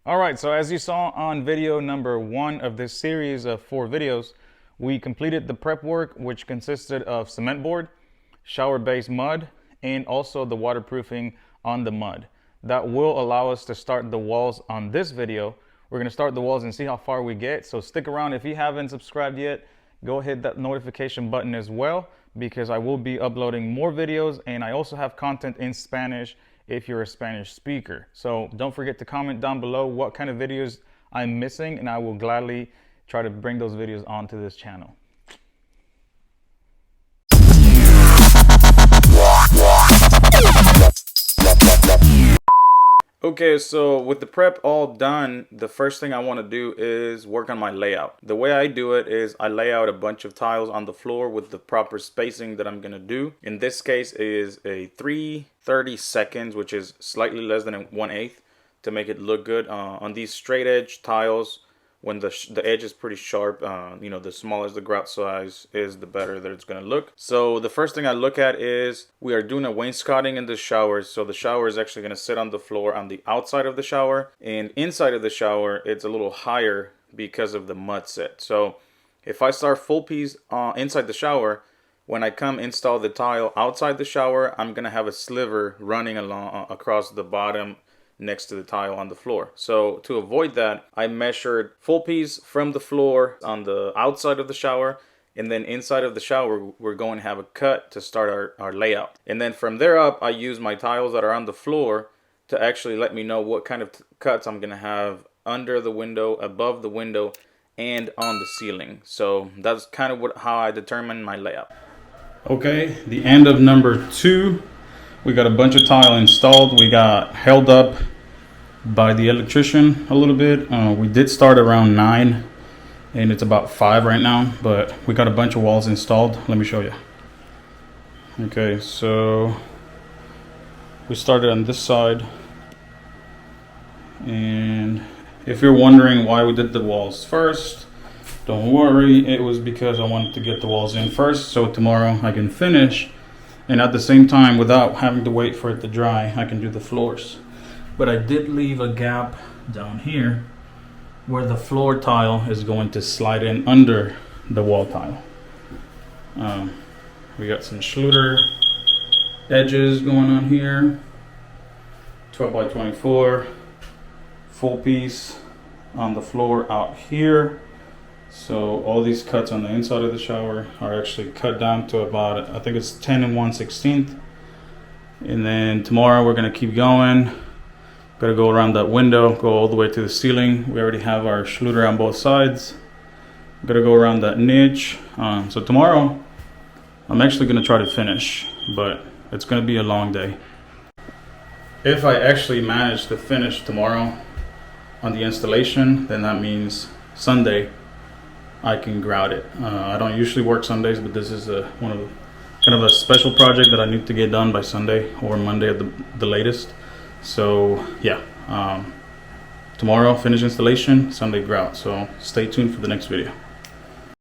All right, so as you saw on video number 1 of this series of 4 videos, we completed the prep work, which consisted of cement board, shower-based mud, and also the waterproofing on the mud. That will allow us to start the walls on this video. We're gonna start the walls and see how far we get. So stick around. If you haven't subscribed yet, go hit that notification button as well, because I will be uploading more videos, and I also have content in Spanish if you're a Spanish speaker. So don't forget to comment down below what kind of videos I'm missing, and I will gladly try to bring those videos onto this channel. Okay, so with the prep all done, the first thing I want to do is work on my layout. The way I do it is I lay out a bunch of tiles on the floor with the proper spacing that I'm going to do. In this case is a 3/30 seconds, which is slightly less than 1/8 to make it look good. On these straight edge tiles, when the edge is pretty sharp, you know, the smaller the grout size is, the better that it's going to look. So the first thing I look at is we are doing a wainscoting in the shower. So the shower is actually going to sit on the floor on the outside of the shower, and inside of the shower it's a little higher because of the mud set. So if I start full piece inside the shower, when I come install the tile outside the shower, I'm going to have a sliver running along across the bottom next to the tile on the floor. So to avoid that, I measured full piece from the floor on the outside of the shower, and then inside of the shower we're going to have a cut to start our layout. And then from there up, I use my tiles that are on the floor to actually let me know what kind of cuts I'm going to have under the window, above the window, and on the ceiling. So that's kind of how I determine my layout. Okay, the end of number 2. We got a bunch of tile installed. We got held up by the electrician a little bit. We did start around 9 and it's about 5 right now, but we got a bunch of walls installed. Let me show you. Okay, so we started on this side, and if you're wondering why we did the walls first, don't worry, it was because I wanted to get the walls in first so tomorrow I can finish. And at the same time, without having to wait for it to dry, I can do the floors. But I did leave a gap down here where the floor tile is going to slide in under the wall tile. We got some Schluter edges going on here. 12 by 24, full piece on the floor out here. So all these cuts on the inside of the shower are actually cut down to about, I think it's 10 1/16. And then tomorrow we're gonna keep going. Gotta go around that window, go all the way to the ceiling. We already have our Schluter on both sides. Gotta go around that niche. So tomorrow I'm actually gonna try to finish, but it's gonna be a long day. If I actually manage to finish tomorrow on the installation, then that means Sunday I can grout it. I don't usually work Sundays, but this is kind of a special project that I need to get done by Sunday or Monday at the latest. So yeah, tomorrow finish installation, Sunday grout. So stay tuned for the next video.